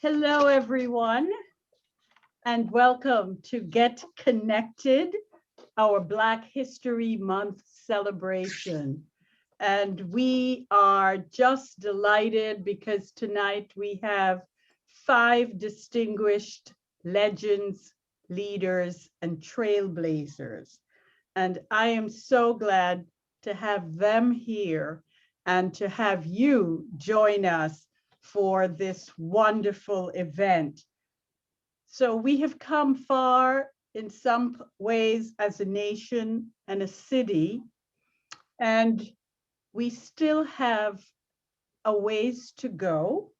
Hello, everyone, and welcome to Get Connected, our Black History Month celebration. And we are just delighted because tonight we have 5 distinguished legends, leaders, and trailblazers. And I am so glad to have them here and to have you join us for this wonderful event. So we have come far in some ways as a nation and a city, and we still have a ways to go.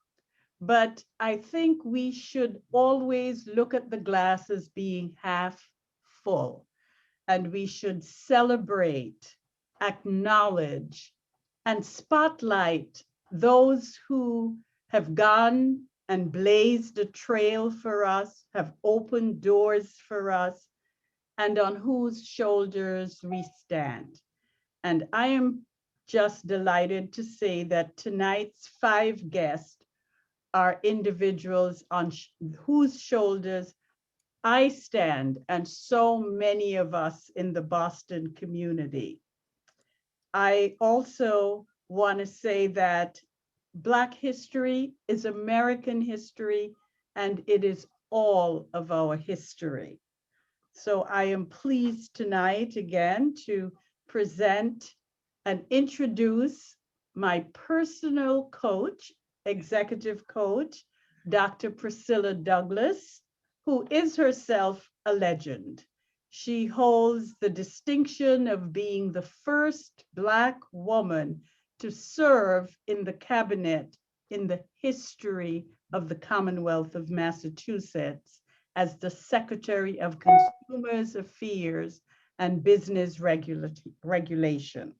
But I think we should always look at the glass as being half full, and we should celebrate, acknowledge, and spotlight those who have gone and blazed a trail for us, have opened doors for us, and on whose shoulders we stand. And I am just delighted to say that tonight's 5 guests are individuals on whose shoulders I stand, and so many of us in the Boston community. I also want to say that Black history is American history, and it is all of our history. So I am pleased tonight again to present and introduce my personal coach, executive coach, Dr. Priscilla Douglas, who is herself a legend. She holds the distinction of being the first Black woman to serve in the cabinet in the history of the Commonwealth of Massachusetts as the Secretary of Consumers Affairs and Business Regulation.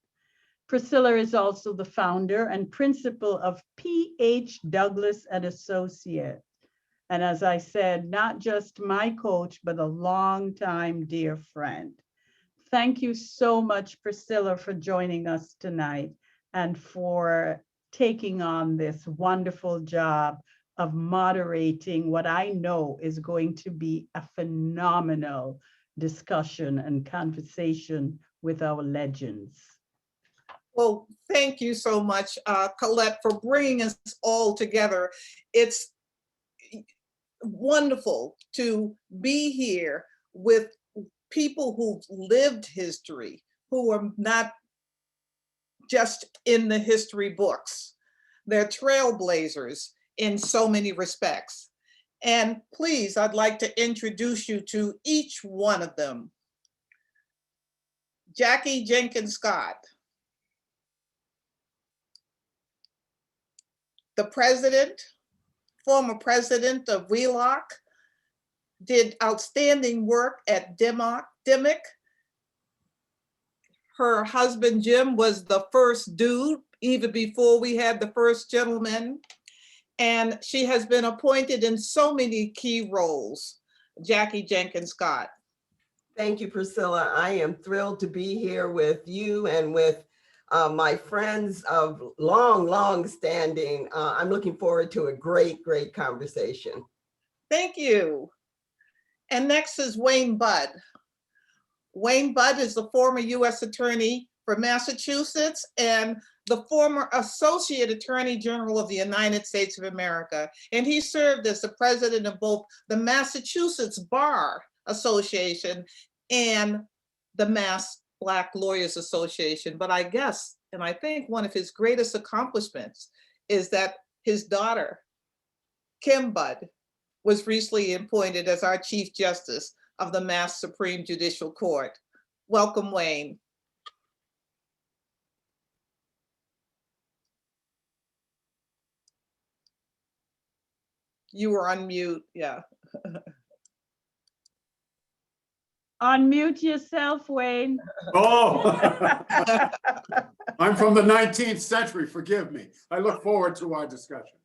Priscilla is also the founder and principal of P.H. Douglas and Associates. And as I said, not just my coach, but a longtime dear friend. Thank you so much, Priscilla, for joining us tonight and for taking on this wonderful job of moderating what I know is going to be a phenomenal discussion and conversation with our legends. Well, thank you so much, Colette, for bringing us all together. It's wonderful to be here with people who've lived history, who are not just in the history books. They're trailblazers in so many respects. And please, I'd like to introduce you to each one of them. Jackie Jenkins Scott, the president, former president of Wheelock, did outstanding work at Dimock. Her husband, Jim, was the first dude, even before we had the first gentleman. And she has been appointed in so many key roles. Jackie Jenkins Scott. Thank you, Priscilla. I am thrilled to be here with you and with my friends of long standing. I'm looking forward to a great conversation. Thank you. And next is Wayne Budd. Wayne Budd is the former U.S. Attorney for Massachusetts and the former Associate Attorney General of the United States of America. And he served as the president of both the Massachusetts Bar Association and the Mass Black Lawyers Association. But I guess, and I think one of his greatest accomplishments is that his daughter, Kim Budd, was recently appointed as our Chief Justice of the Mass Supreme Judicial Court. Welcome, Wayne. You were on mute, yeah. Unmute yourself, Wayne. Oh, I'm from the 19th century, forgive me. I look forward to our discussion.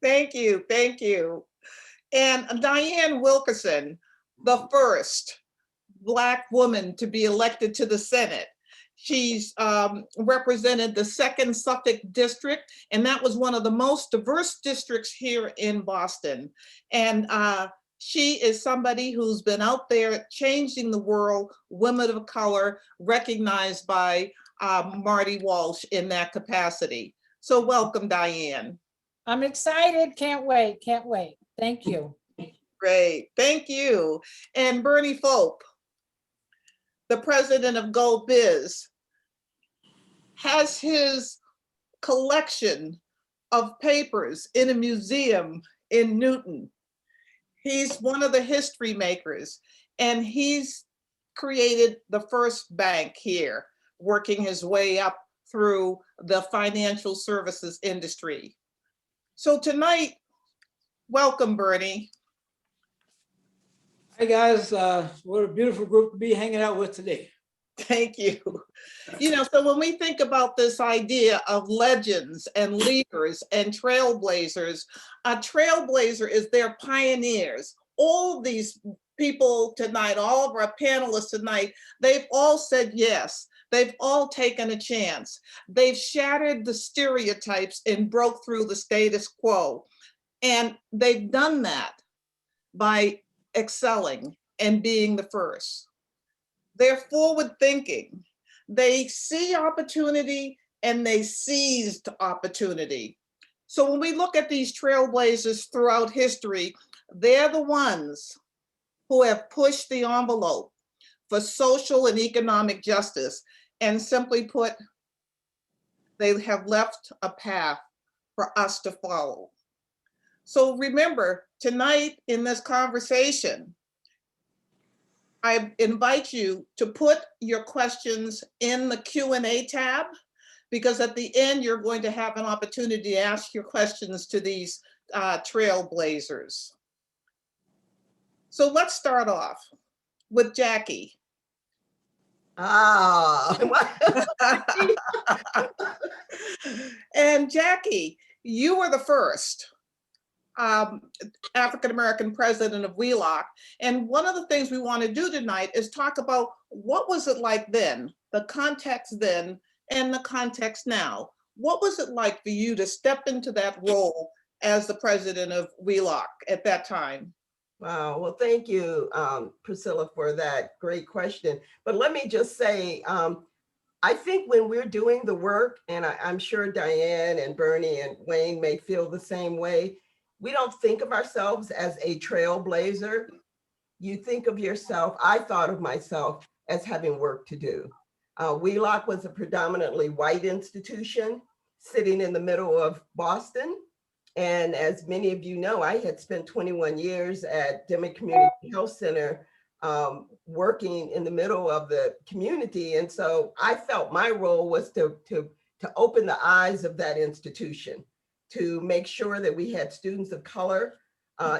Thank you, thank you. And Diane Wilkerson, the first Black woman to be elected to the Senate. She's represented the 2nd Suffolk District, and that was one of the most diverse districts here in Boston. And she is somebody who's been out there changing the world, women of color, recognized by Marty Walsh in that capacity. So welcome, Diane. I'm excited. Can't wait. Can't wait. Thank you. Great, thank you. And Bernie Folk, the president of Go Biz, has his collection of papers in a museum in Newton. He's one of the history makers, and he's created the first bank here, working his way up through the financial services industry. So tonight, welcome, Bernie. Hi, guys. What a beautiful group to be hanging out with today. Thank you. You know, so when we think about this idea of legends and leaders and trailblazers, a trailblazer is their pioneers. All these people tonight, all of our panelists tonight, they've all said yes. They've all taken a chance. They've shattered the stereotypes and broke through the status quo. And they've done that by excelling and being the first. They're forward thinking. They see opportunity and they seized opportunity. So when we look at these trailblazers throughout history, they're the ones who have pushed the envelope for social and economic justice. And simply put, they have left a path for us to follow. So remember, tonight in this conversation, I invite you to put your questions in the Q&A tab, because at the end, you're going to have an opportunity to ask your questions to these trailblazers. So let's start off with Jackie. And Jackie, you were the first African-American president of Wheelock. And one of the things we want to do tonight is talk about what was it like then, the context then and the context now. What was it like for you to step into that role as the president of Wheelock at that time? Wow, well, thank you, Priscilla, for that great question. But let me just say, I think when we're doing the work, and I'm sure Diane and Bernie and Wayne may feel the same way, we don't think of ourselves as a trailblazer. You think of yourself, I thought of myself as having work to do. Wheelock was a predominantly white institution sitting in the middle of Boston. And as many of you know, I had spent 21 years at Dimmick Community Health Center working in the middle of the community. And so I felt my role was to open the eyes of that institution, to make sure that we had students of color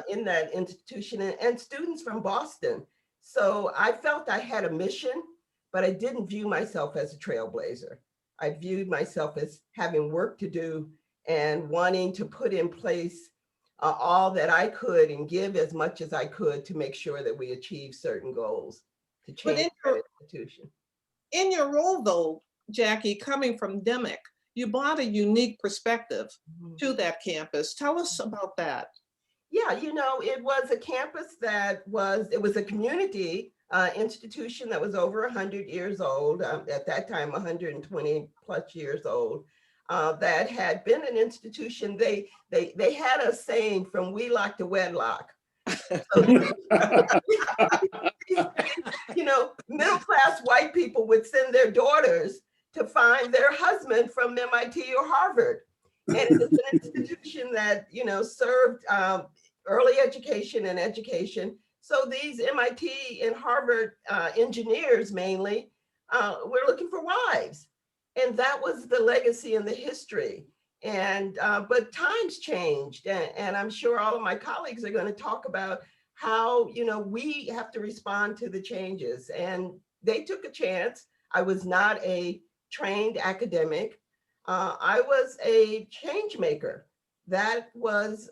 in that institution and students from Boston. So I felt I had a mission, but I didn't view myself as a trailblazer. I viewed myself as having work to do and wanting to put in place all that I could and give as much as I could to make sure that we achieve certain goals to change that institution. In your role though, Jackie, coming from Dimmick, you brought a unique perspective to that campus. Tell us about that. Yeah, you know, it was a campus that it was a community institution that was over 100 years old, at that time 120 plus years old, that had been an institution. They had a saying, from Wheelock to wedlock. So, you know, middle-class white people would send their daughters to find their husband from MIT or Harvard. And it was an institution that, you know, served early education and education. So these MIT and Harvard engineers mainly were looking for wives. And that was the legacy and the history. And but times changed, and I'm sure all of my colleagues are going to talk about how, you know, we have to respond to the changes. And they took a chance. I was not a trained academic. I was a change maker. That was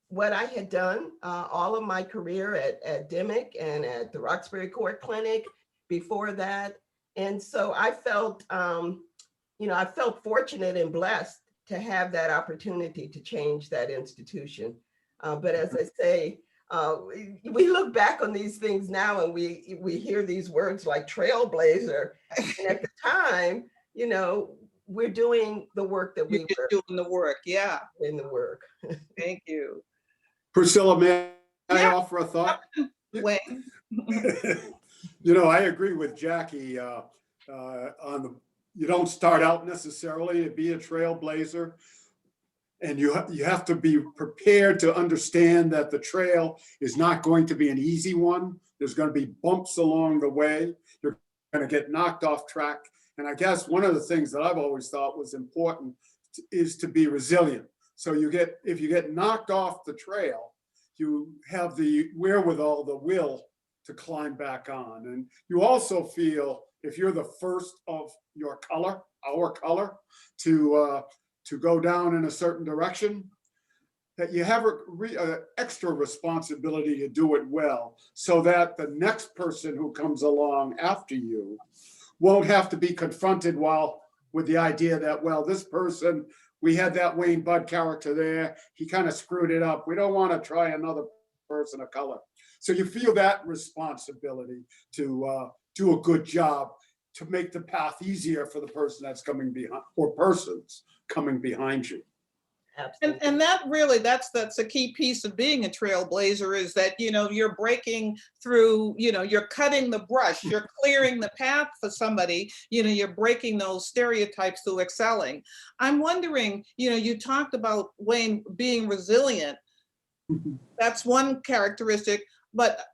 what I had done all of my career at Dimmick and at the Roxbury Court Clinic before that. And so I felt, I felt fortunate and blessed to have that opportunity to change that institution. But as I say, we look back on these things now and we hear these words like trailblazer. And at the time, we're doing the work that we You're were doing the work. Yeah, in the work. thank you. Priscilla, may I Yeah. offer a thought? Wayne. I agree with Jackie you don't start out necessarily to be a trailblazer. And you have to be prepared to understand that the trail is not going to be an easy one. There's going to be bumps along the way. You're going to get knocked off track. And I guess one of the things that I've always thought was important is to be resilient. So if you get knocked off the trail, you have the wherewithal, the will to climb back on. And you also feel, if you're the first of your color, our color, to go down in a certain direction, that you have an extra responsibility to do it well, so that the next person who comes along after you won't have to be confronted with the idea that, well, this person, we had that Wayne Budd character there, he kind of screwed it up. We don't want to try another person of color. So you feel that responsibility to do a good job, to make the path easier for the person that's coming behind, or persons coming behind you. Absolutely. And that's a key piece of being a trailblazer, is that, you're breaking through, you're cutting the brush, you're clearing the path for somebody, you're breaking those stereotypes through excelling. I'm wondering, you talked about Wayne being resilient. That's one characteristic, but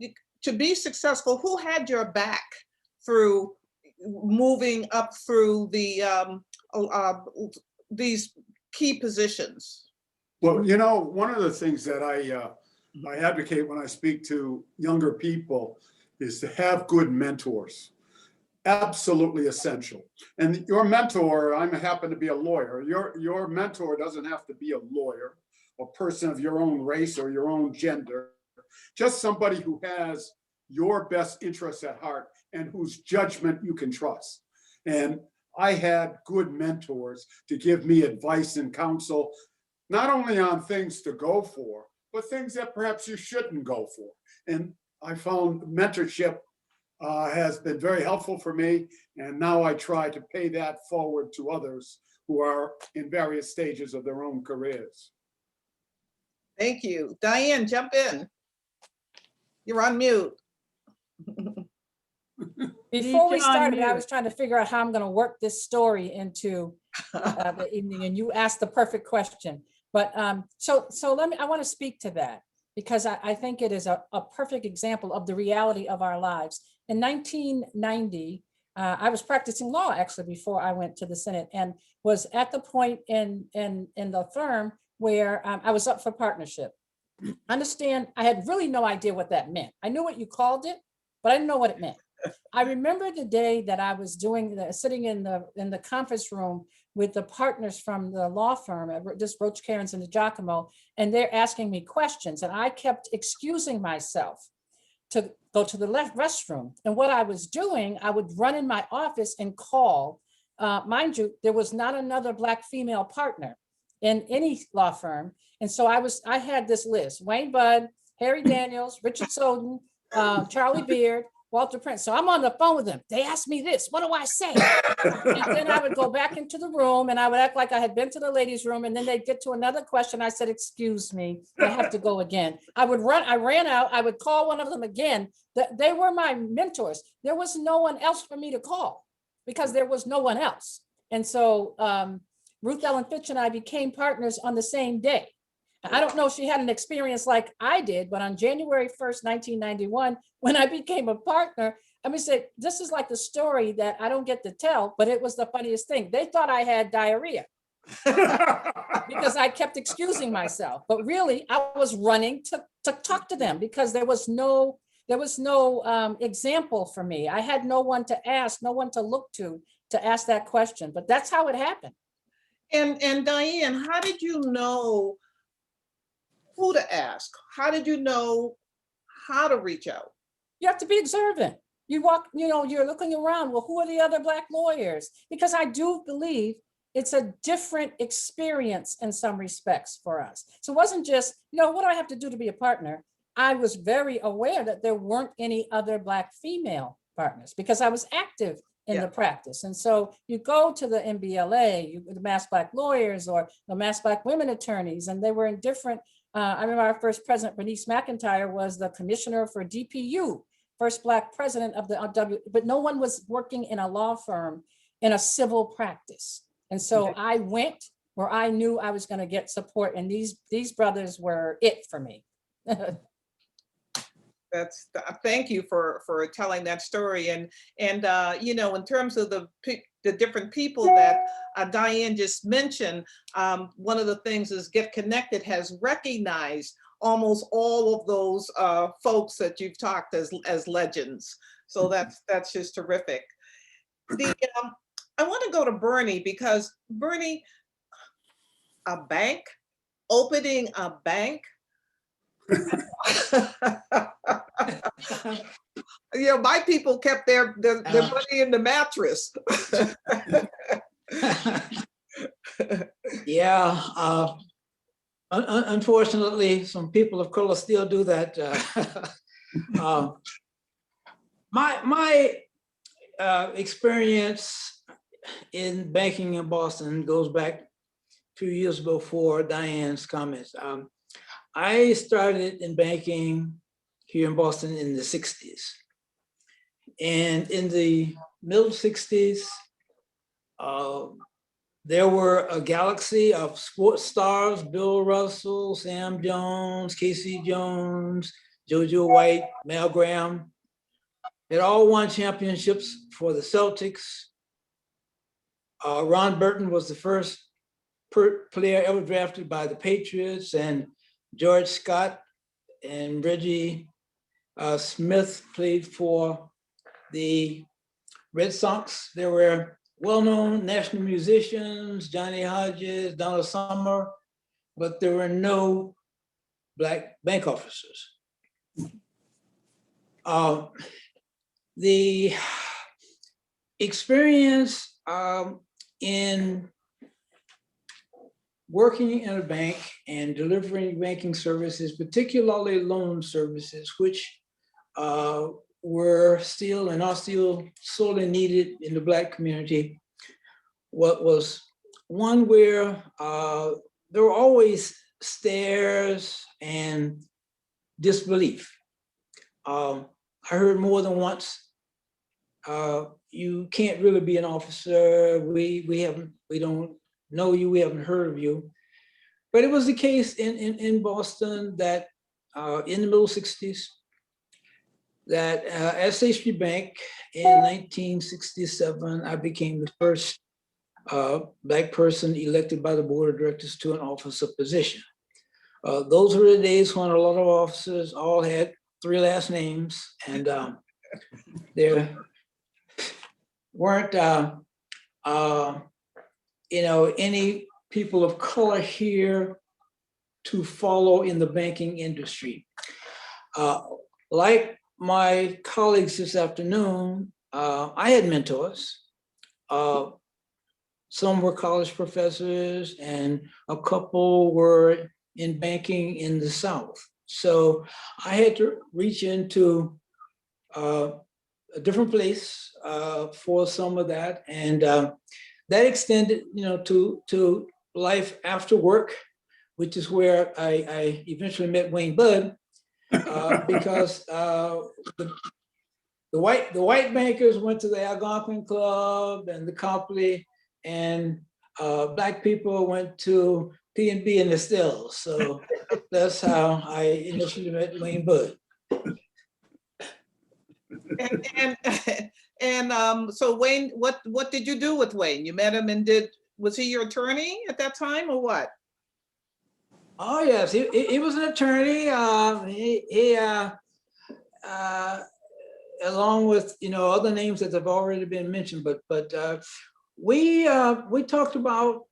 to be successful, who had your back through moving up through these key positions? Well, one of the things that I advocate when I speak to younger people is to have good mentors. Absolutely essential. And your mentor, I happen to be a lawyer. Your mentor doesn't have to be a lawyer, a person of your own race or your own gender, just somebody who has your best interests at heart and whose judgment you can trust. And I had good mentors to give me advice and counsel, not only on things to go for, but things that perhaps you shouldn't go for. And I found mentorship has been very helpful for me. And now I try to pay that forward to others who are in various stages of their own careers. Thank you. Diane, jump in. You're on mute. Before we Speak on started, I mute. was trying to figure out how I'm going to work this story into the evening, and you asked the perfect question. But so I want to speak to that, because I think it is a perfect example of the reality of our lives. In 1990, I was practicing law actually before I went to the Senate, and was at the point in the firm where I was up for partnership. Understand, I had really no idea what that meant. I knew what you called it, but I didn't know what it meant. I remember the day that I was sitting in the conference room with the partners from the law firm, just Roach, Cairns, and DiGiacomo, and they're asking me questions, and I kept excusing myself to go to the restroom. And what I was doing, I would run in my office and call. Mind you, there was not another Black female partner in any law firm, and so I had this list: Wayne Budd, Harry Daniels, Richard Soden, Charlie Beard, Walter Prince. So I'm on the phone with them. They asked me this, what do I say? And then I would go back into the room and I would act like I had been to the ladies' room, and then they'd get to another question. I said, excuse me, I have to go again. I ran out, I would call one of them again. They were my mentors. There was no one else for me to call because there was no one else. And so Ruth Ellen Fitch and I became partners on the same day. I don't know if she had an experience like I did, but on January 1st, 1991, when I became a partner, I mean, this is like the story that I don't get to tell, but it was the funniest thing. They thought I had diarrhea because I kept excusing myself, but really I was running to talk to them because there was no example for me. I had no one to ask, no one to look to ask that question, but that's how it happened. And Diane, how did you know who to ask? How did you know how to reach out? You have to be observant. You walk, you're looking around, well, who are the other Black lawyers? Because I do believe it's a different experience in some respects for us. So it wasn't just, what do I have to do to be a partner? I was very aware that there weren't any other Black female partners because I was active in the practice. And so you go to the MBLA, the Mass Black Lawyers or the Mass Black Women Attorneys, and they were in different, I remember our first president, Bernice McIntyre, was the commissioner for DPU, first Black president of the but no one was working in a law firm in a civil practice. And so I went where I knew I was going to get support, and these brothers were it for me. Thank you for telling that story. And in terms of the different people that Diane just mentioned, one of the things is Get Connected has recognized almost all of those folks that you've talked as legends. So that's just terrific. I want to go to Bernie because Bernie, opening a bank. My people kept their money in the mattress. Yeah, unfortunately, some people of color still do that. My experience in banking in Boston goes back a few years before Diane's comments. I started in banking here in Boston in the 60s. And in the middle 60s, there were a galaxy of sports stars: Bill Russell, Sam Jones, Casey Jones, JoJo White, Mel Graham. They all won championships for the Celtics. Ron Burton was the first player ever drafted by the Patriots, and George Scott and Reggie Smith played for the Red Sox. There were well-known national musicians, Johnny Hodges, Donna Summer, but there were no Black bank officers. The experience in working in a bank and delivering banking services, particularly loan services, which were still and are still sorely needed in the Black community, was one where there were always stares and disbelief. I heard more than once, you can't really be an officer. We don't know you, we haven't heard of you. But it was the case in Boston that in the middle 60s, that at State Street Bank in 1967, I became the first Black person elected by the board of directors to an officer position. Those were the days when a lot of officers all had 3 last names, and there weren't any people of color here to follow in the banking industry. Like my colleagues this afternoon, I had mentors. Some were college professors and a couple were in banking in the South. So I had to reach into a different place for some of that. And that extended, to life after work, which is where I eventually met Wayne Budd, because the white bankers went to the Algonquin Club and the Copley, and Black people went to P&B and Estelle. So that's how I initially met Wayne Budd. So Wayne, what did you do with Wayne? You met him and was he your attorney at that time or what? Oh yes, he was an attorney. He along with other names that have already been mentioned, but we talked about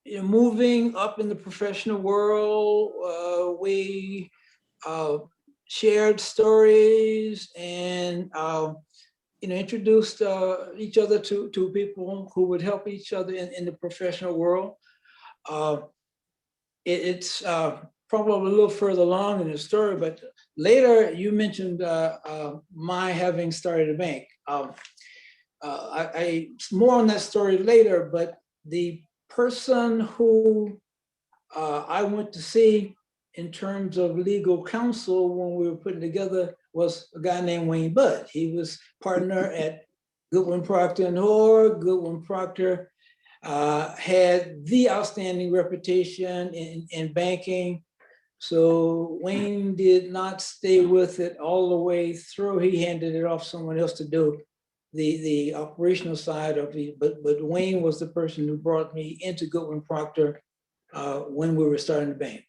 moving up in the professional world. We shared stories and introduced each other to people who would help each other in the professional world. It's probably a little further along in the story, but later you mentioned my having started a bank. I more on that story later, but the person who I went to see in terms of legal counsel when we were putting together was a guy named Wayne Budd. He was partner at Goodwin Procter and Hoare. Goodwin Procter had the outstanding reputation in banking. So Wayne did not stay with it all the way through. He handed it off to someone else to do the operational side of it. But Wayne was the person who brought me into Goodwin Procter when we were starting the bank.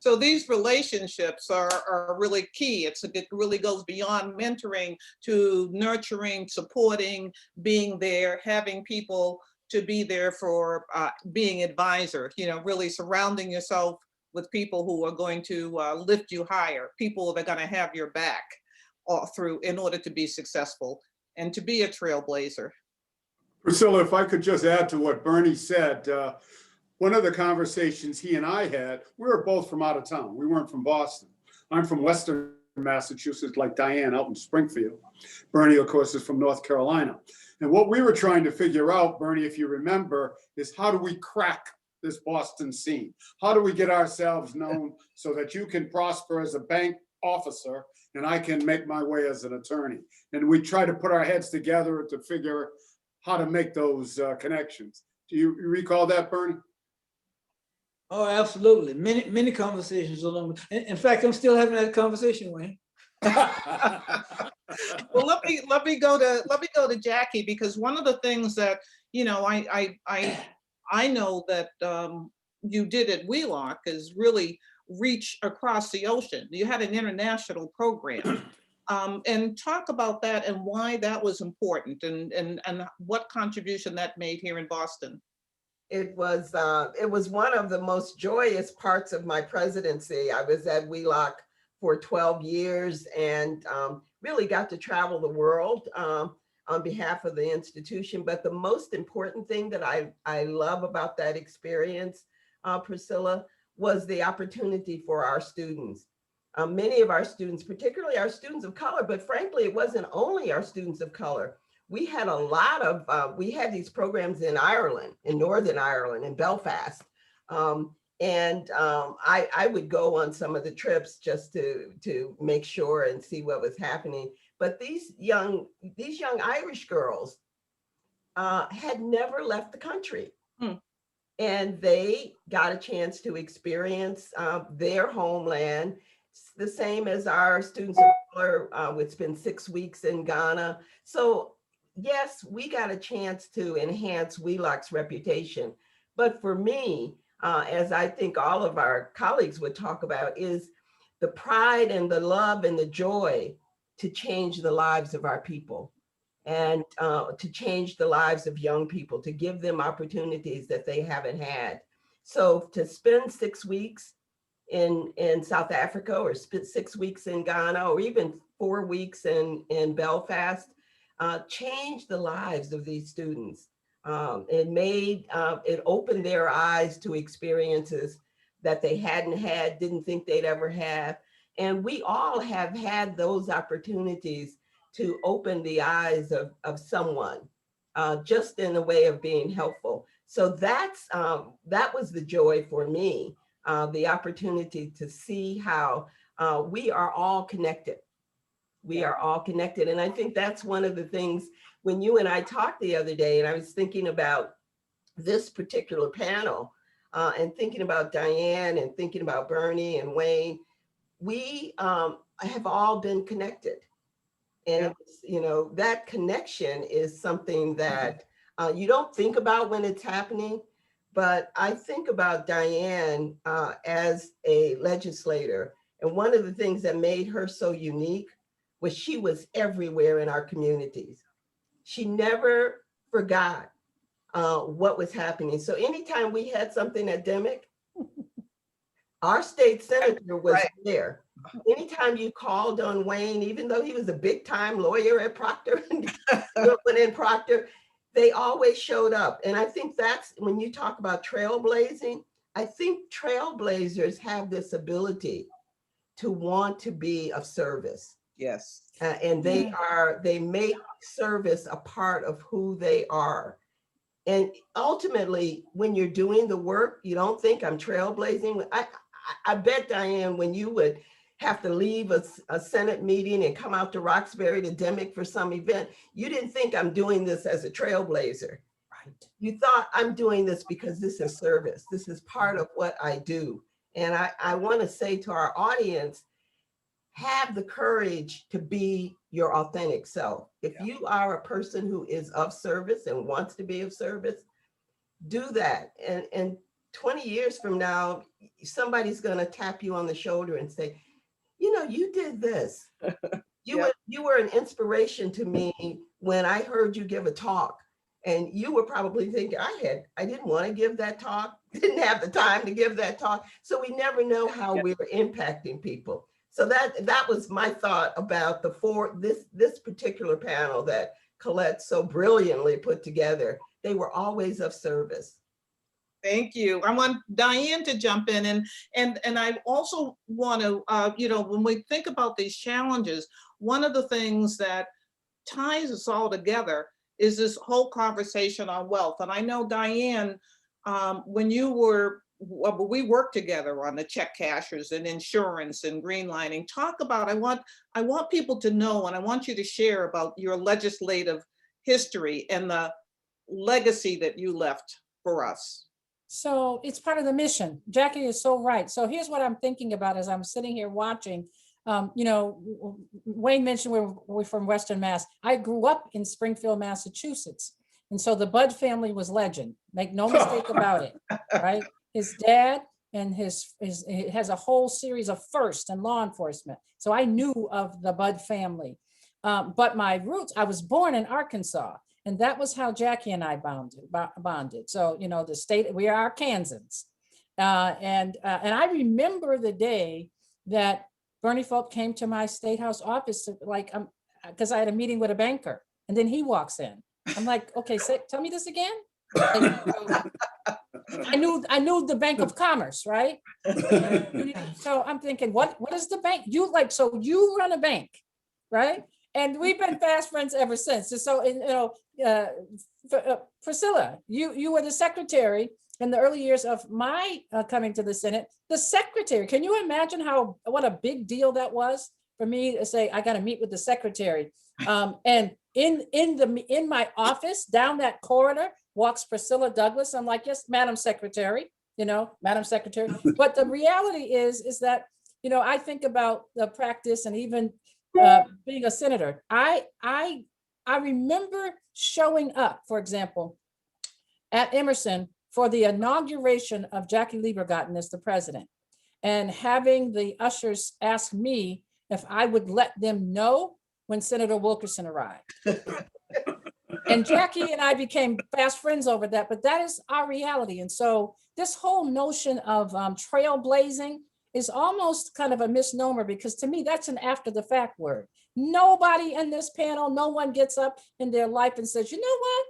So these relationships are really key. It really goes beyond mentoring to nurturing, supporting, being there, having people to be there for being advisor, really surrounding yourself with people who are going to lift you higher, people that are going to have your back all through in order to be successful and to be a trailblazer. Priscilla, if I could just add to what Bernie said, one of the conversations he and I had, we were both from out of town. We weren't from Boston. I'm from Western Massachusetts, like Diane out in Springfield. Bernie, of course, is from North Carolina. And what we were trying to figure out, Bernie, if you remember, is how do we crack this Boston scene? How do we get ourselves known so that you can prosper as a bank officer and I can make my way as an attorney? And we try to put our heads together to figure how to make those connections. Do you recall that, Bernie? Oh, absolutely. Many conversations along. In fact, I'm still having that conversation, Wayne. Well, let me go to Jackie, because one of the things that I know that you did at Wheelock is really reach across the ocean. You had an international program, and talk about that and why that was important and what contribution that made here in Boston. It was one of the most joyous parts of my presidency. I was at Wheelock for 12 years and really got to travel the world on behalf of the institution. But the most important thing that I love about that experience, Priscilla, was the opportunity for our students. Many of our students, particularly our students of color, but frankly, it wasn't only our students of color. We had a lot of, we had these programs in Ireland, in Northern Ireland, in Belfast. I would go on some of the trips just to make sure and see what was happening. But these young Irish girls had never left the country. And they got a chance to experience their homeland, the same as our students of color would spend 6 weeks in Ghana. So yes, we got a chance to enhance Wheelock's reputation. But for me, as I think all of our colleagues would talk about, is the pride and the love and the joy to change the lives of our people and to change the lives of young people, to give them opportunities that they haven't had. So to spend 6 weeks in South Africa, or spend 6 weeks in Ghana, or even 4 weeks in Belfast, changed the lives of these students. It opened their eyes to experiences that they hadn't had, didn't think they'd ever have. And we all have had those opportunities to open the eyes of someone, just in the way of being helpful. So that was the joy for me, the opportunity to see how we are all connected. We are all connected. And I think that's one of the things when you and I talked the other day, and I was thinking about this particular panel and thinking about Diane and thinking about Bernie and Wayne, we have all been connected. And, that connection is something that you don't think about when it's happening. But I think about Diane as a legislator. And one of the things that made her so unique was she was everywhere in our communities. She never forgot what was happening. So anytime we had something at Dimick, our state senator was there. anytime you called on Wayne, even though he was a big time lawyer at Procter, Goodwin and Procter, they always showed up. And I think that's when you talk about trailblazing, I think trailblazers have this ability to want to be of service. Yes. And they make service a part of who they are. And ultimately, when you're doing the work, you don't think I'm trailblazing. I bet, Diane, when you would have to leave a Senate meeting and come out to Roxbury to Dimick for some event, you didn't think I'm doing this as a trailblazer. Right. You thought I'm doing this because this is service. This is part of what I do. And I want to say to our audience, have the courage to be your authentic self. If you are a person who is of service and wants to be of service, do that. And 20 years from now, somebody's going to tap you on the shoulder and say, you know, you did this. You were an inspiration to me when I heard you give a talk. And you were probably thinking, I didn't want to give that talk, didn't have the time to give that talk. So we never know how we're impacting people. So that was my thought about this particular panel that Colette so brilliantly put together. They were always of service. Thank you. I want Diane to jump in, and I also want to, when we think about these challenges, one of the things that ties us all together is this whole conversation on wealth. And I know, Diane, when we worked together on the check cashers and insurance and greenlining, talk about, I want people to know, and I want you to share about your legislative history and the legacy that you left for us. So it's part of the mission. Jackie is so right. So here's what I'm thinking about as I'm sitting here watching. Wayne mentioned we're from Western Mass. I grew up in Springfield, Massachusetts. And so the Budd family was legend. Make no mistake about it, right? His dad and he has a whole series of firsts in law enforcement. So I knew of the Budd family. But my roots, I was born in Arkansas. And that was how Jackie and I bonded. So, the state, we are Arkansans. And I remember the day that Bernie Fulp came to my state house office, because I had a meeting with a banker, and then he walks in. I'm like, okay, tell me this again. I knew the Bank of Commerce, right? So I'm thinking, what is the bank? So you run a bank, right? And we've been fast friends ever since. And so, Priscilla, you were the secretary in the early years of my coming to the Senate. The secretary, can you imagine what a big deal that was for me to say, I got to meet with the secretary? And in my office, down that corridor, walks Priscilla Douglas. I'm like, yes, Madam Secretary, Madam Secretary. But the reality is that, I think about the practice and even being a senator. I remember showing up, for example, at Emerson for the inauguration of Jackie Liebergotten as the president, and having the ushers ask me if I would let them know when Senator Wilkerson arrived. And Jackie and I became fast friends over that, but that is our reality. And so this whole notion of trailblazing is almost kind of a misnomer, because to me, that's an after the fact word. Nobody in this panel, no one gets up in their life and says, you know what?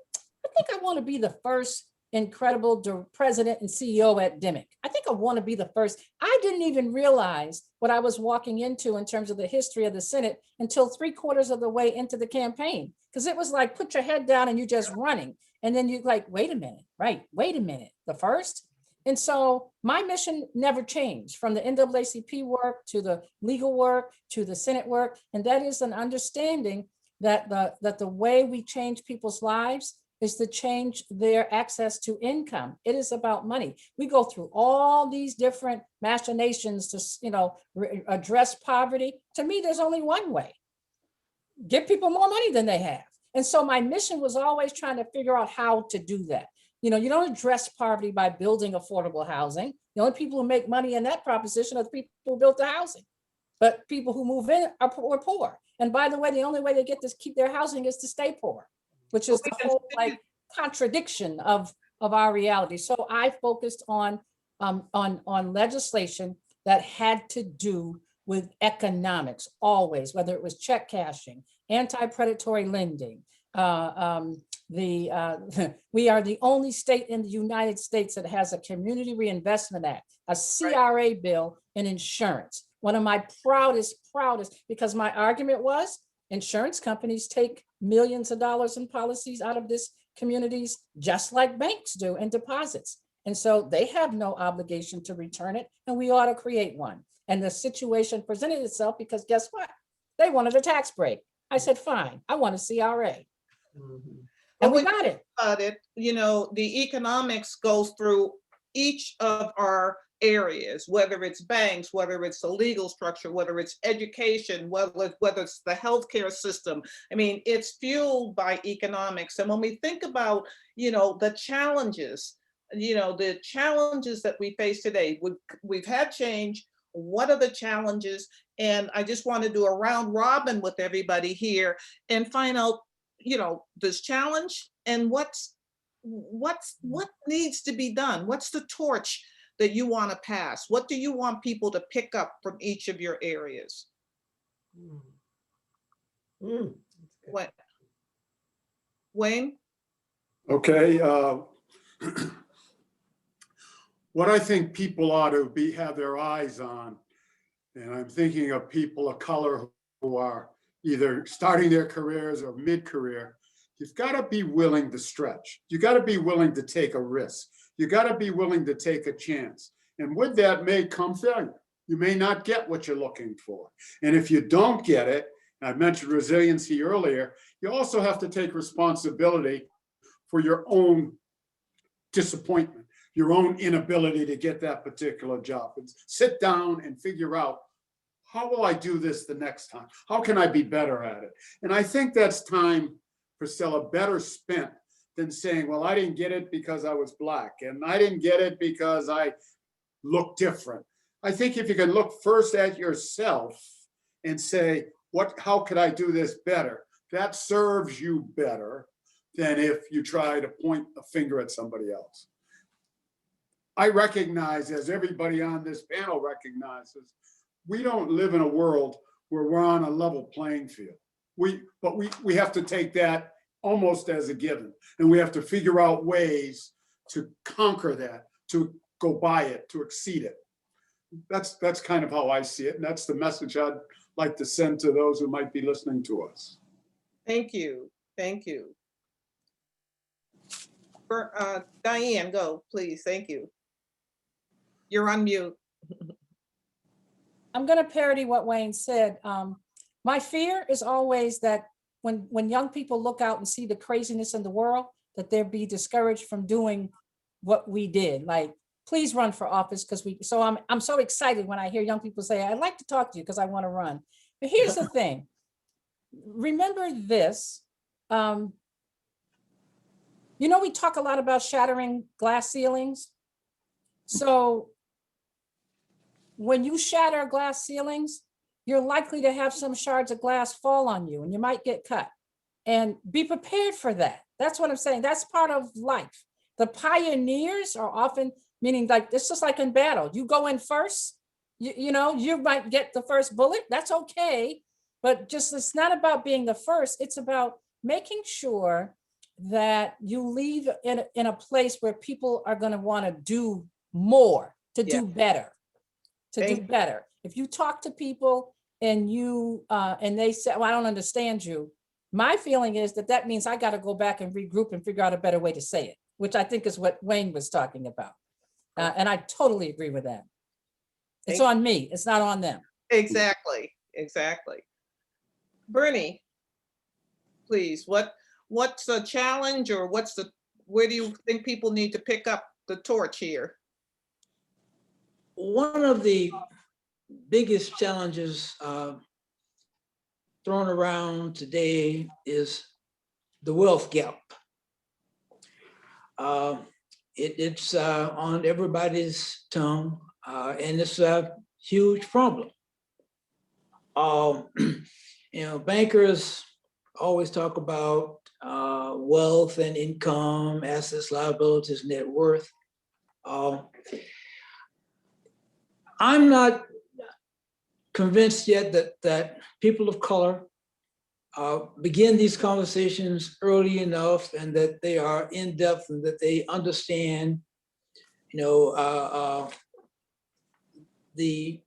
I think I want to be the first incredible president and CEO at Dimick. I think I want to be the first. I didn't even realize what I was walking into in terms of the history of the Senate until 3/4 of the way into the campaign. Because it was like, put your head down and you're just running. And then you're like, wait a minute, right? Wait a minute, the first? And so my mission never changed, from the NAACP work to the legal work to the Senate work. And that is an understanding that the way we change people's lives is to change their access to income. It is about money. We go through all these different machinations to, address poverty. To me, there's only one way: give people more money than they have. And so my mission was always trying to figure out how to do that. You don't address poverty by building affordable housing. The only people who make money in that proposition are the people who built the housing. But people who move in are poor. And by the way, the only way they get to keep their housing is to stay poor, which is the whole contradiction of our reality. So I focused on legislation that had to do with economics, always, whether it was check cashing, anti-predatory lending. We are the only state in the United States that has a Community Reinvestment Act, a CRA bill, and insurance. One of my proudest, because my argument was insurance companies take millions of dollars in policies out of this communities, just like banks do, and deposits. And so they have no obligation to return it, and we ought to create one. And the situation presented itself because guess what? They wanted a tax break. I said, fine, I want a CRA. Mhm. And we When you got it. about it, you know, the economics goes through each of our areas, whether it's banks, whether it's the legal structure, whether it's education, whether it's the healthcare system. I mean, it's fueled by economics. And when we think about, you know, the challenges, that we face today, we've had change. What are the challenges? And I just want to do a round robin with everybody here and find out, you know, this challenge and what needs to be done. What's the torch that you want to pass? What do you want people to pick up from each of your areas? Mm. Mm. What, Wayne? Okay. What I think people ought to have their eyes on, and I'm thinking of people of color who are either starting their careers or mid-career, you've got to be willing to stretch. You got to be willing to take a risk. You got to be willing to take a chance. And with that may come failure. You may not get what you're looking for. And if you don't get it, I mentioned resiliency earlier, you also have to take responsibility for your own disappointment, your own inability to get that particular job. And sit down and figure out, how will I do this the next time? How can I be better at it? And I think that's time, Priscilla, better spent than saying, well, I didn't get it because I was Black, and I didn't get it because I look different. I think if you can look first at yourself and say, how could I do this better? That serves you better than if you try to point a finger at somebody else. I recognize, as everybody on this panel recognizes, we don't live in a world where we're on a level playing field. But we have to take that almost as a given, and we have to figure out ways to conquer that, to go by it, to exceed it. That's kind of how I see it, and that's the message I'd like to send to those who might be listening to us. Thank you. Thank you. Diane, go, please. Thank you. You're on mute. I'm going to parody what Wayne said. My fear is always that when young people look out and see the craziness in the world, that they'll be discouraged from doing what we did. Like, please run for office I'm so excited when I hear young people say, I'd like to talk to you because I want to run. But here's the thing. Remember this. We talk a lot about shattering glass ceilings. So when you shatter glass ceilings, you're likely to have some shards of glass fall on you and you might get cut. And be prepared for that. That's what I'm saying. That's part of life. The pioneers are often, meaning like, it's just like in battle. You go in first, you might get the first bullet. That's okay. But it's not about being the first. It's about making sure that you leave in a place where people are going to want to do more, to do better, do better. If you talk to people and and they say, well, I don't understand you. My feeling is that means I got to go back and regroup and figure out a better way to say it, which I think is what Wayne was talking about. And I totally agree with that. It's on me. It's not on them. Exactly. Bernie, please, what's the challenge, or where do you think people need to pick up the torch here? One of the biggest challenges thrown around today is the wealth gap. It's on everybody's tongue, and it's a huge problem. Bankers always talk about wealth and income, assets, liabilities, net worth. I'm not convinced yet that people of color begin these conversations early enough, and that they are in depth, and that they understand, the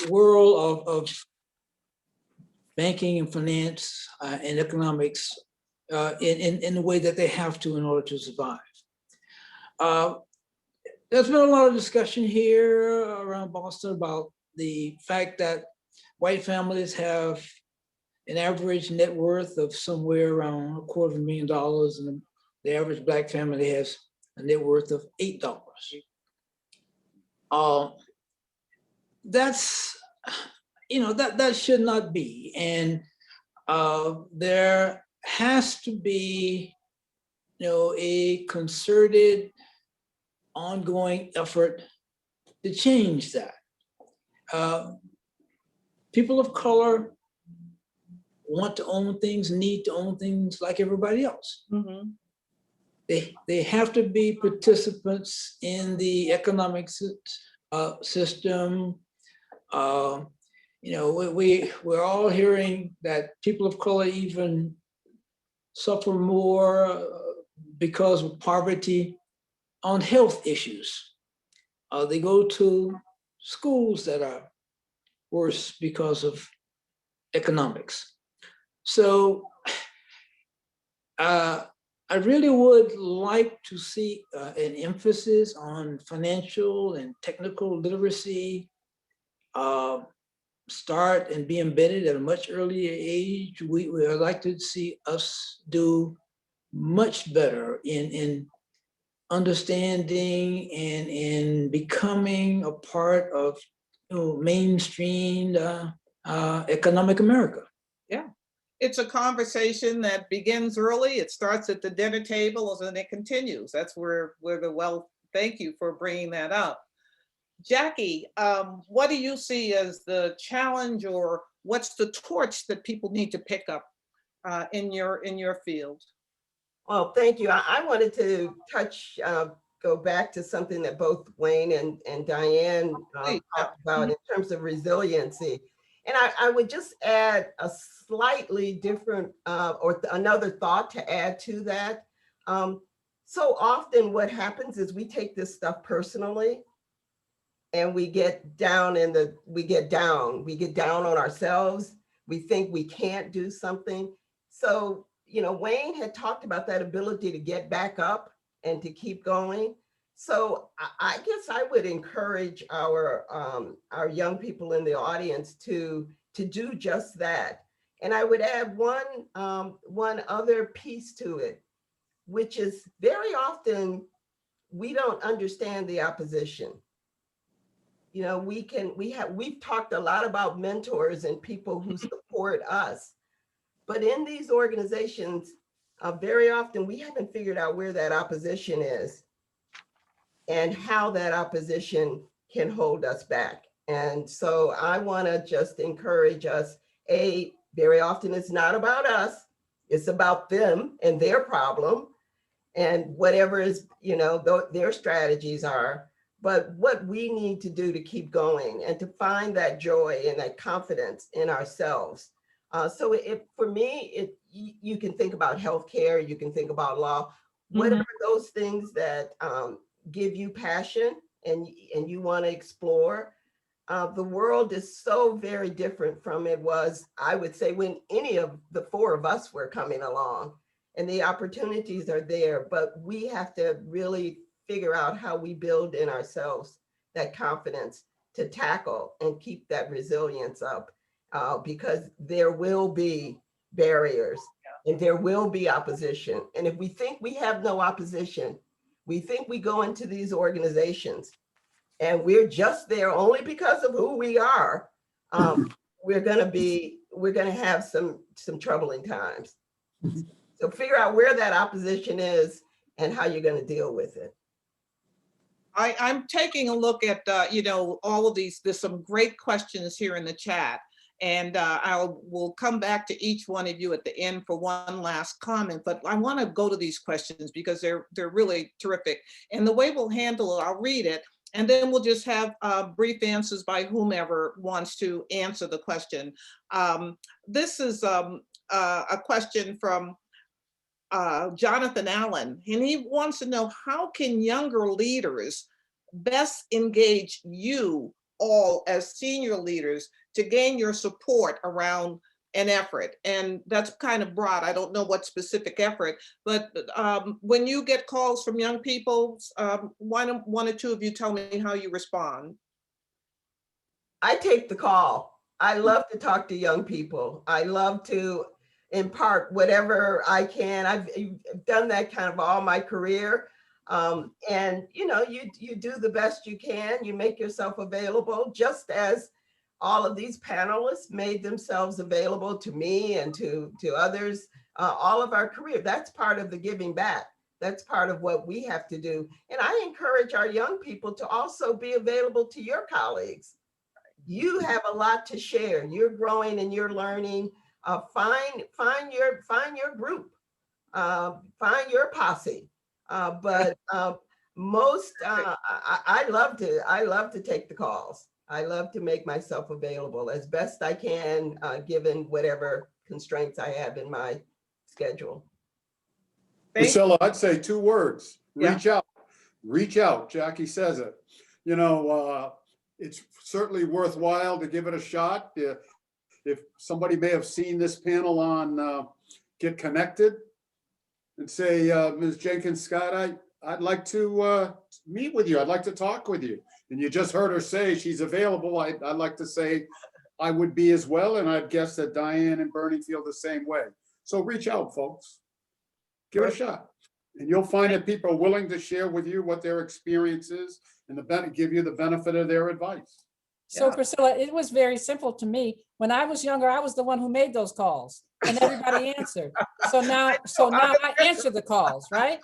world of banking and finance and economics in the way that they have to in order to survive. There's been a lot of discussion here around Boston about the fact that white families have an average net worth of somewhere around $250,000, and the average Black family has a net worth of $8. That's, that should not be. And there has to be, a concerted, ongoing effort to change that. People of color want to own things, need to own things like everybody else. Mhm. They have to be participants in the economic system. We're all hearing that people of color even suffer more because of poverty on health issues. They go to schools that are worse because of economics. So I really would like to see an emphasis on financial and technical literacy start and be embedded at a much earlier age. We would like to see us do much better in understanding and in becoming a part of mainstream economic America. Yeah. It's a conversation that begins early. It starts at the dinner tables and it continues. That's where thank you for bringing that up. Jackie, what do you see as the challenge, or what's the torch that people need to pick up in your field? Well, thank you. I wanted to go back to something that both Wayne and Diane talked about in terms of resiliency. And I would just add a slightly different or another thought to add to that. So often what happens is we take this stuff personally, and we get down on ourselves. We think we can't do something. So, Wayne had talked about that ability to get back up and to keep going. So I guess I would encourage our young people in the audience to do just that. And I would add one other piece to it, which is very often we don't understand the opposition. We've talked a lot about mentors and people who support us, but in these organizations, very often we haven't figured out where that opposition is and how that opposition can hold us back. And so I want to just encourage us, very often it's not about us, it's about them and their problem and whatever is, their strategies are. But what we need to do to keep going and to find that joy and that confidence in ourselves. So for me, you can think about healthcare, you can think about law, whatever those things that give you passion and you want to explore. The world is so very different from it was, I would say, when any of the four of us were coming along, and the opportunities are there, but we have to really figure out how we build in ourselves that confidence to tackle and keep that resilience up, because there will be barriers and there will be opposition. And if we think we have no opposition, we think we go into these organizations and we're just there only because of who we are, we're gonna have some troubling times. So figure out where that opposition is and how you're gonna deal with it. I'm taking a look at, all of these. There's some great questions here in the chat. And we'll come back to each one of you at the end for one last comment. But I want to go to these questions because they're really terrific. And the way we'll handle it, I'll read it. And then we'll just have brief answers by whomever wants to answer the question. This is a question from Jonathan Allen, and he wants to know, how can younger leaders best engage you all as senior leaders to gain your support around an effort? And that's kind of broad. I don't know what specific effort, but when you get calls from young people, why don't one or two of you tell me how you respond? I take the call. I love to talk to young people. I love to impart whatever I can. I've done that kind of all my career. And you know, you do the best you can. You make yourself available, just as all of these panelists made themselves available to me and to others, all of our career. That's part of the giving back. That's part of what we have to do. And I encourage our young people to also be available to your colleagues. You have a lot to share. You're growing and you're learning. Find your group, find your posse. But most, I love to take the calls. I love to make myself available as best I can, given whatever constraints I have in my schedule. Priscilla, I'd say 2 words, Yeah. reach out, reach out. Jackie says it. You know, it's certainly worthwhile to give it a shot. If somebody may have seen this panel on Get Connected and say, Ms. Jenkins Scott, I'd like to meet with you. I'd like to talk with you. And you just heard her say she's available. I'd like to say I would be as well. And I'd guess that Diane and Bernie feel the same way. So reach out, folks. Give it a shot. And you'll find that people are willing to share with you what their experience is and give you the benefit of their advice. So Yeah. Priscilla, it was very simple to me. When I was younger, I was the one who made those calls and everybody answered. So now I answer the calls, right?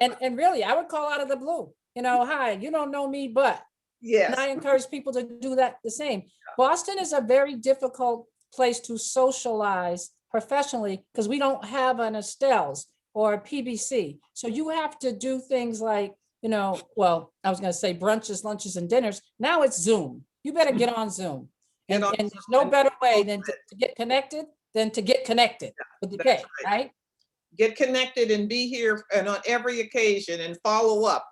And really, I would call out of the blue, you know, hi, you don't know me, but. And I Yes. encourage people to do that the same. Boston is a very difficult place to socialize professionally because we don't have an Estelle's or a PBC. So you have to do things like, you know, well, I was going to say brunches, lunches, and dinners. Now it's Zoom. You better get on Zoom. Get And, on and there's no better way than to get connected than to get connected with the That's K, right? Get connected and be here and on every occasion and follow up.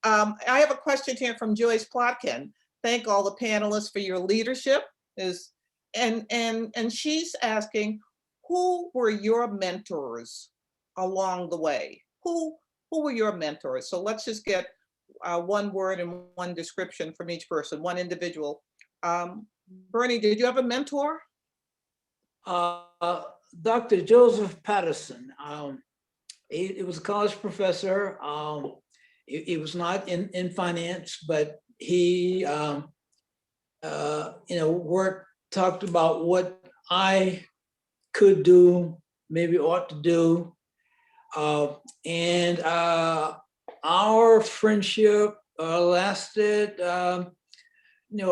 I have a question here from Joyce Plotkin. Thank all the panelists for your leadership. And she's asking, who were your mentors along the way? Who were your mentors? So let's just get one word and one description from each person, one individual. Bernie, did you have a mentor? Dr. Joseph Patterson. He was a college professor. He was not in finance, but he, talked about what I could do, maybe ought to do. And our friendship lasted,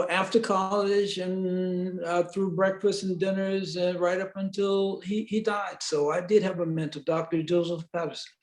after college and through breakfast and dinners and right up until he died. So I did have a mentor, Dr. Joseph Patterson.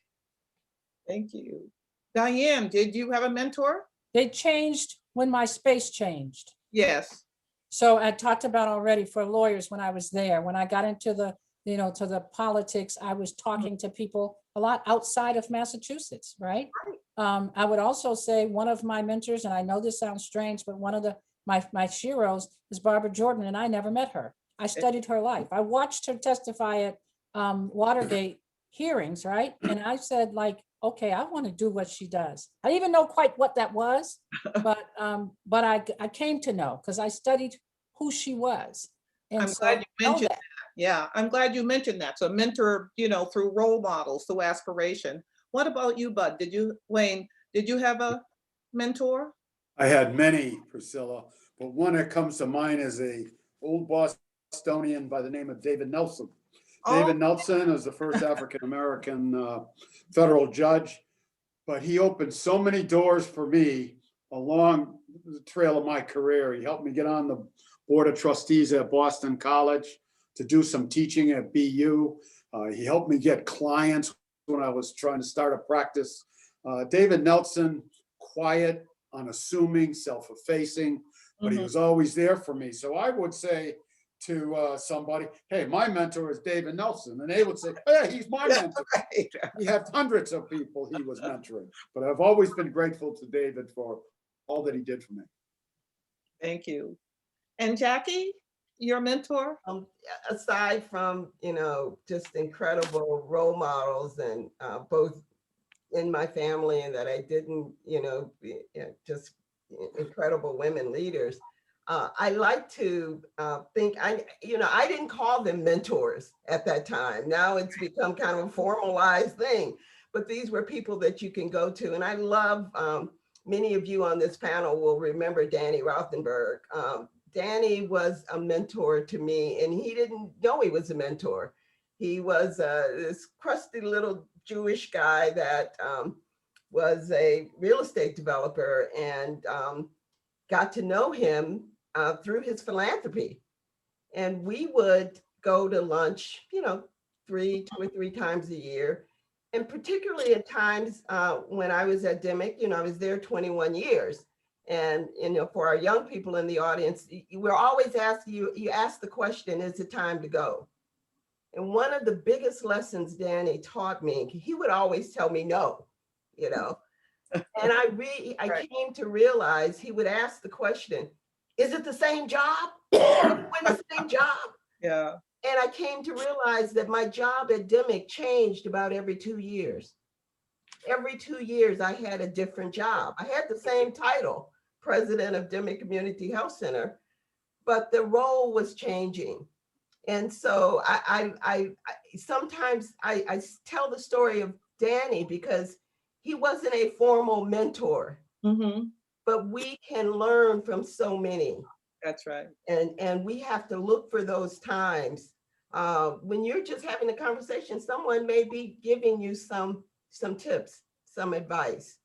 Thank you. Diane, did you have a mentor? They changed when my space changed. Yes. So I talked about already for lawyers when I was there, when I got into to the politics, I was talking to people a lot outside of Massachusetts, right? I would also say one of my mentors, and I know this sounds strange, but one of my sheroes is Barbara Jordan, and I never met her. I studied her life. I watched her testify at Watergate hearings, right? And I said, like, okay, I want to do what she does. I didn't even know quite what that was, but I came to know because I studied who she was. And I'm glad you mentioned that. Yeah, I'm glad you mentioned that. So mentor, through role models, through aspiration. What about you, Bud? Wayne, did you have a mentor? I had many, Priscilla, but one that comes to mind is a old Bostonian by the name of David Nelson. David Nelson is the first African-American federal judge, but he opened so many doors for me along the trail of my career. He helped me get on the board of trustees at Boston College to do some teaching at BU. He helped me get clients when I was trying to start a practice. David Nelson, quiet, unassuming, self-effacing, but he Mhm. was always there for me. So I would say to somebody, hey, my mentor is David Nelson. And they would say, hey, he's my mentor. Right. He had hundreds of people he was mentoring, but I've always been grateful to David for all that he did for me. Thank you. And Jackie, your mentor? Aside from, just incredible role models and both in my family and that I didn't, just incredible women leaders. I like to think I didn't call them mentors at that time. Now it's become kind of a formalized thing, but these were people that you can go to. And I love, many of you on this panel will remember Danny Rothenberg. Danny was a mentor to me, and he didn't know he was a mentor. He was this crusty little Jewish guy that was a real estate developer, and got to know him through his philanthropy. And we would go to lunch, 2 or 3 times a year. And particularly at times when I was at Dimick, I was there 21 years. And, for our young people in the audience, we're always asking you ask the question, is it time to go? And one of the biggest lessons Danny taught me, he would always tell me no, And I Right. came to realize he would ask the question, is it the same job? When the same job? Yeah. And I came to realize that my job at Dimick changed about every 2 years. Every 2 years, I had a different job. I had the same title, president of Dimick Community Health Center, but the role was changing. And so I sometimes I tell the story of Danny because he wasn't a formal mentor, Mhm. but we can learn from so many. That's right. And we have to look for those times when you're just having a conversation. Someone may be giving you some tips, some advice.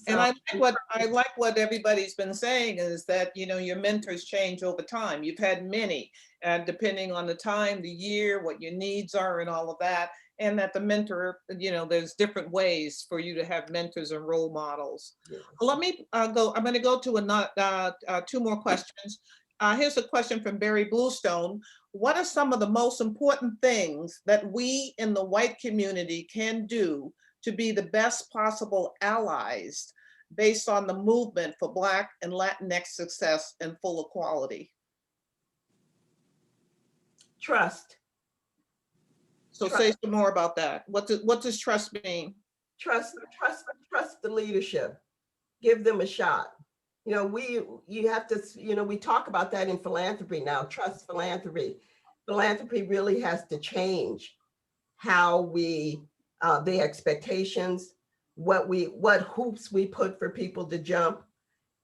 And So- I like what everybody's been saying is that, your mentors change over time. You've had many, and depending on the time, the year, what your needs are and all of that. And that the mentor, there's different ways for you to have mentors and role models. Yes. Let me I'm going to go to 2 more questions. Here's a question from Barry Bluestone. What are some of the most important things that we in the white community can do to be the best possible allies based on the movement for Black and Latinx success and full equality? Trust. So say some more about that. What does trust mean? Trust the leadership. Give them a shot. You have to, we talk about that in philanthropy now, trust philanthropy. Philanthropy really has to change how we, the expectations, what hoops we put for people to jump.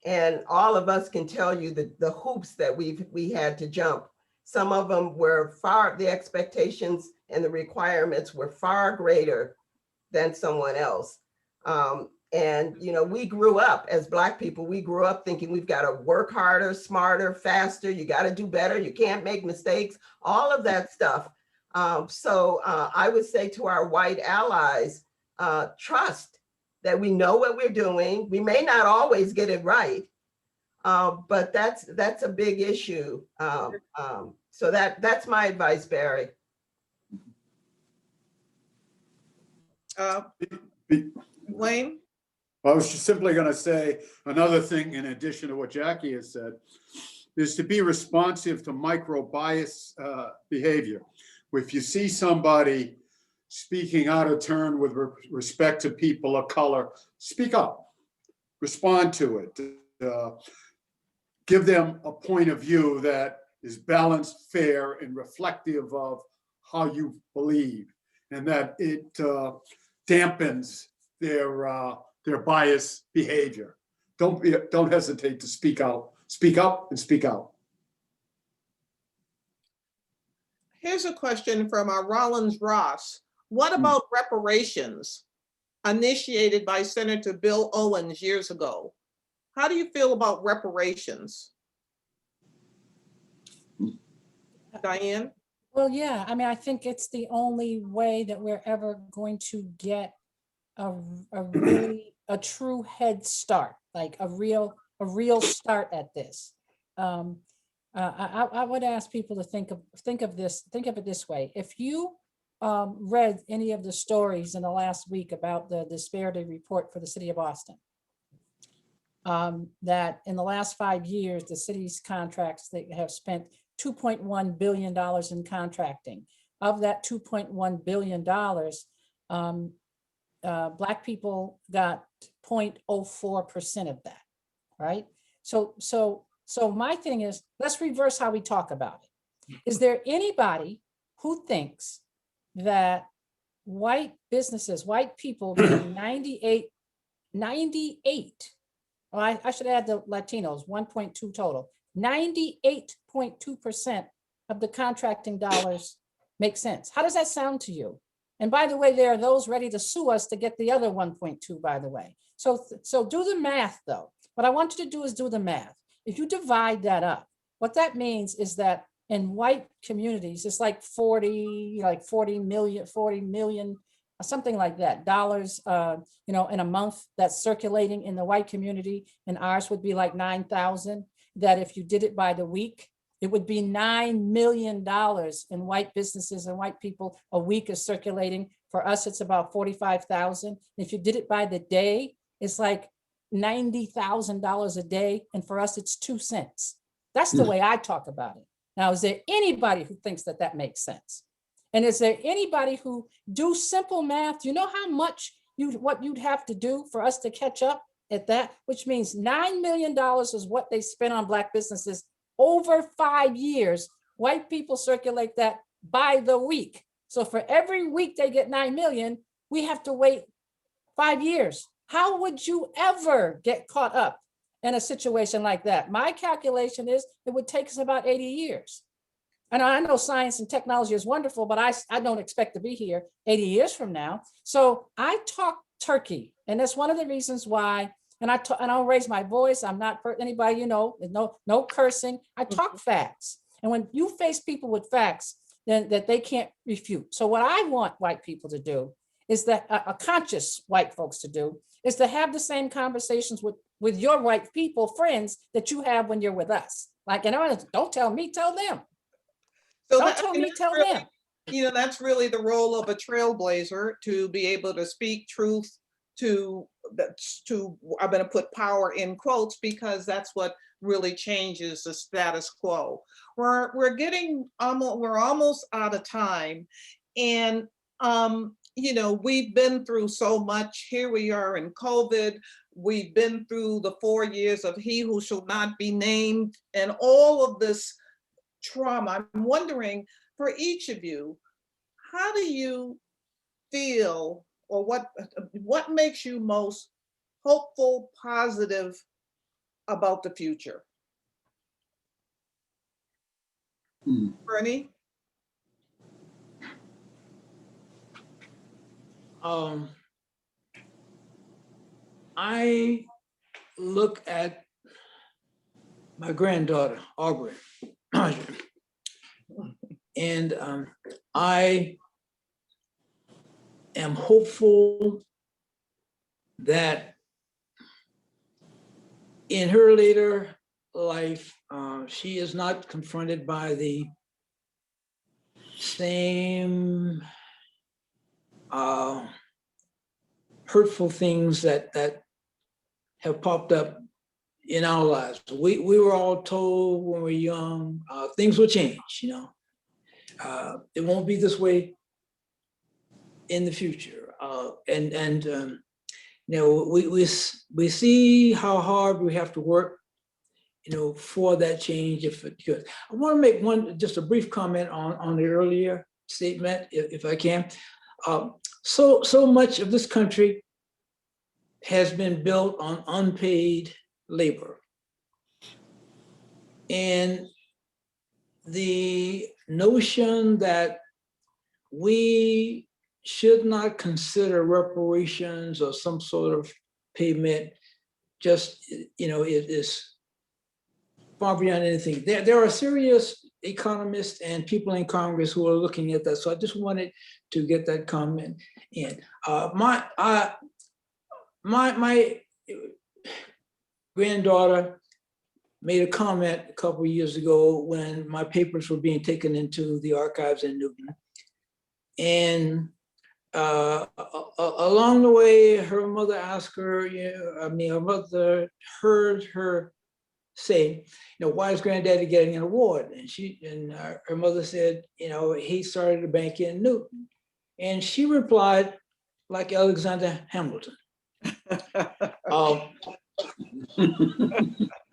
And all of us can tell you the hoops that we had to jump. Some of them were the expectations and the requirements were far greater than someone else. And we grew up as Black people, we grew up thinking we've got to work harder, smarter, faster, you got to do better, you can't make mistakes, all of that stuff. So I would say to our white allies, trust that we know what we're doing. We may not always get it right, but that's a big issue. So that's my advice, Barry. Wayne? I was just simply going to say another thing in addition to what Jackie has said is to be responsive to micro bias behavior. If you see somebody speaking out of turn with respect to people of color, speak up, respond to it, give them a point of view that is balanced, fair, and reflective of how you believe, and that it dampens their bias behavior. Don't hesitate to speak out. Speak up and speak out. Here's a question from Rollins Ross. What about reparations initiated by Senator Bill Owens years ago? How do you feel about reparations? Diane? Well, yeah, I mean, I think it's the only way that we're ever going to get a really a true head start, like a real start at this. I would ask people to think of it this way. If you read any of the stories in the last week about the disparity report for the city of Boston, that in the last 5 years, the city's contracts, they have spent $2.1 billion in contracting. Of that $2.1 billion, Black people got 0.04% of that, right? So my thing is, let's reverse how we talk about it. Is there anybody who thinks that white businesses, white people being 98, well, I should add the Latinos, 1.2 total, 98.2% of the contracting dollars make sense? How does that sound to you? And by the way, there are those ready to sue us to get the other 1.2, by the way. So do the math though. What I want you to do is do the math. If you divide that up, what that means is that in white communities, it's like 40 million, something like that, dollars, in a month that's circulating in the white community, and ours would be like 9,000. That if you did it by the week, it would be $9 million in white businesses and white people a week is circulating. For us, it's about 45,000. If you did it by the day, it's like $90,000 a day. And for us, it's 2 cents. That's the way I talk about it. Now, is there anybody who thinks that that makes sense? And is there anybody who do simple math? You know how much what you'd have to do for us to catch up at that, which means $9 million is what they spent on Black businesses over 5 years. White people circulate that by the week. So for every week they get 9 million, we have to wait 5 years. How would you ever get caught up in a situation like that? My calculation is it would take us about 80 years. And I know science and technology is wonderful, but I don't expect to be here 80 years from now. So I talk turkey. And that's one of the reasons why, and I don't raise my voice. I'm not anybody, no cursing. I talk facts. And when you face people with facts, then that they can't refute. So what I want white people to do is that a conscious white folks to do is to have the same conversations with your white people, friends that you have when you're with us. Like, don't tell me, tell them. So Don't tell me, tell them. That's really the role of a trailblazer, to be able to speak truth to I'm going to put power in quotes, because that's what really changes the status quo. We're almost out of time, and we've been through so much. Here we are in COVID. We've been through the 4 years of He Who Shall Not Be Named, and all of this trauma. I'm wondering, for each of you, how do you feel, or what makes you most hopeful, positive about the future? Bernie? I look at my granddaughter, Aubrey, and I am hopeful that in her later life, she is not confronted by the same hurtful things that have popped up in our lives. We were all told when we were young, things will change, it won't be this way in the future. We see how hard we have to work, for that change, if it could. I want to make just a brief comment on the earlier statement, if I can. So much of this country has been built on unpaid labor. And the notion that we should not consider reparations or some sort of payment, just, it is far beyond anything. There are serious economists and people in Congress who are looking at that. So I just wanted to get that comment in. My my granddaughter made a comment a couple of years ago when my papers were being taken into the archives in Newton. And along the way, her mother asked her, her mother heard her say, why is granddaddy getting an award? And her mother said, he started a bank in Newton. And she replied, like Alexander Hamilton.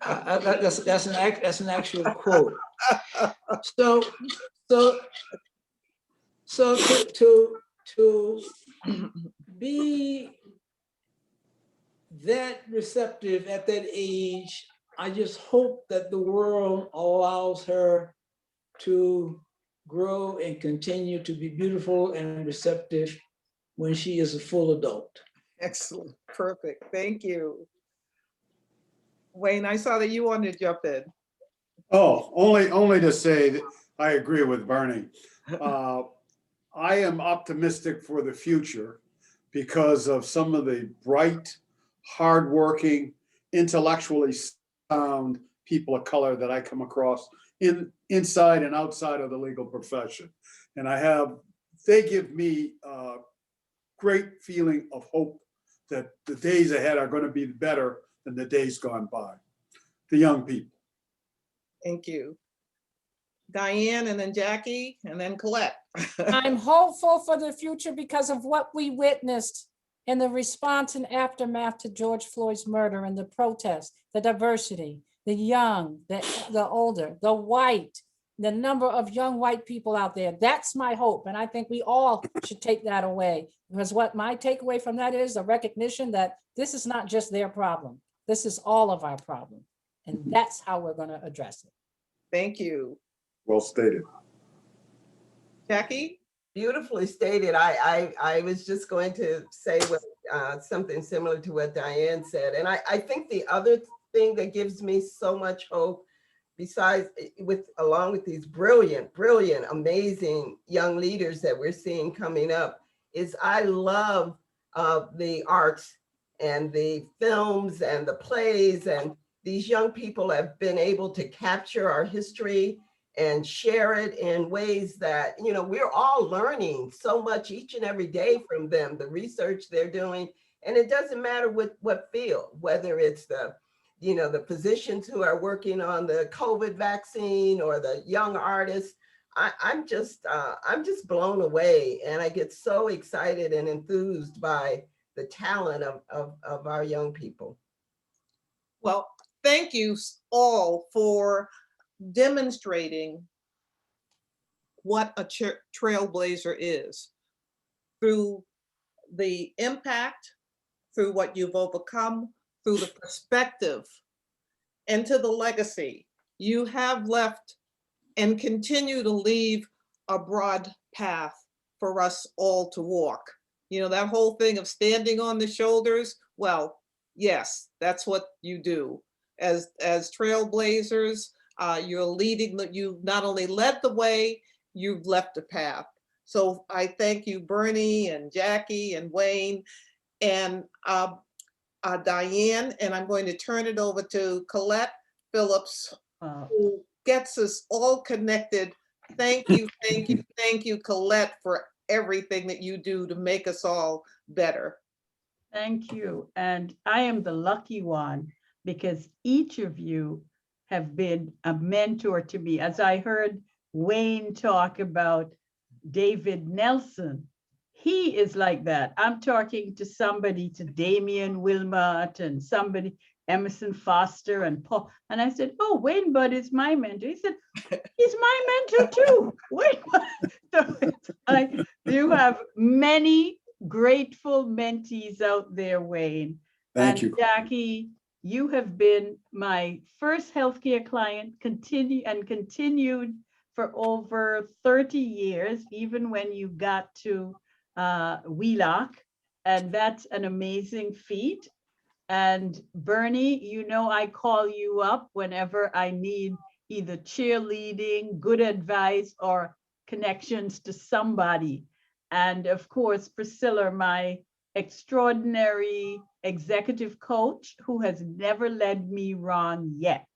That's an actual quote. So to be that receptive at that age, I just hope that the world allows her to grow and continue to be beautiful and receptive when she is a full adult. Excellent, perfect, thank you. Wayne, I saw that you wanted to jump in. Oh, only to say that I agree with Bernie. I am optimistic for the future because of some of the bright, hardworking, intellectually sound people of color that I come across inside and outside of the legal profession. And they give me a great feeling of hope that the days ahead are going to be better than the days gone by. The young people. Thank you. Diane, and then Jackie, and then Colette. I'm hopeful for the future because of what we witnessed in the response and aftermath to George Floyd's murder and the protest, the diversity, the young, the older, the white, the number of young white people out there. That's my hope. And I think we all should take that away, because what my takeaway from that is the recognition that this is not just their problem. This is all of our problem. And that's how we're going to address it. Thank you. Well stated. Jackie? Beautifully stated. I was just going to say something similar to what Diane said. And I think the other thing that gives me so much hope, besides along with these brilliant, amazing young leaders that we're seeing coming up, is I love the arts and the films and the plays, and these young people have been able to capture our history and share it in ways that, we're all learning so much each and every day from them, the research they're doing. And it doesn't matter what field, whether it's the physicians who are working on the COVID vaccine or the young artists. I'm just blown away, and I get so excited and enthused by the talent of our young people. Well, thank you all for demonstrating what a trailblazer is through the impact, through what you've overcome, through the perspective, and to the legacy. You have left and continue to leave a broad path for us all to walk. That whole thing of standing on the shoulders, well, yes, that's what you do. As trailblazers, you're leading, you not only led the way, you've left a path. So I thank you, Bernie and Jackie and Wayne and Diane, and I'm going to turn it over to Colette Phillips, who gets us all connected. Thank you, Colette, for everything that you do to make us all better. Thank you. And I am the lucky one because each of you have been a mentor to me. As I heard Wayne talk about David Nelson, he is like that. I'm talking to somebody, to Damian Wilmot and somebody, Emerson Foster and Paul. And I said, oh, Wayne Budd is my mentor. He said, he's my mentor too. Wayne Budd. So it's like you have many grateful mentees out there, Wayne. Thank and you. Jackie, you have been my first healthcare client, continued for over 30 years, even when you got to Wheelock, and that's an amazing feat. And Bernie, I call you up whenever I need either cheerleading, good advice, or connections to somebody. And of course, Priscilla, my extraordinary executive coach who has never led me wrong yet.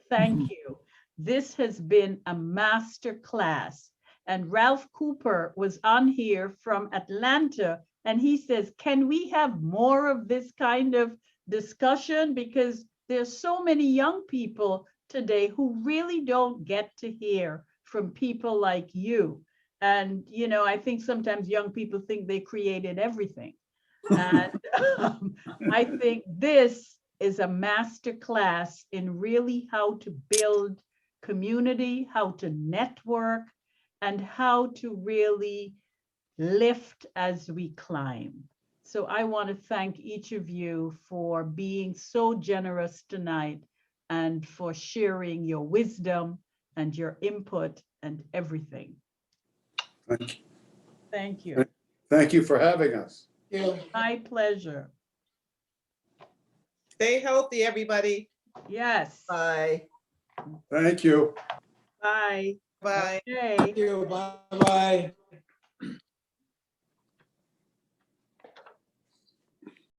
Thank you. This has been a master class. And Ralph Cooper was on here from Atlanta, and he says, can we have more of this kind of discussion? Because there's so many young people today who really don't get to hear from people like you. And, you know, I think sometimes young people think they created everything. And I think this is a master class in really how to build community, how to network, and how to really lift as we climb. So I want to thank each of you for being so generous tonight and for sharing your wisdom and your input and everything. Thank you. Thank you. Thank you for having us. Yeah. My pleasure. Stay healthy, everybody. Yes. Bye. Thank you. Bye. Bye. Okay. Thank you. Bye-bye.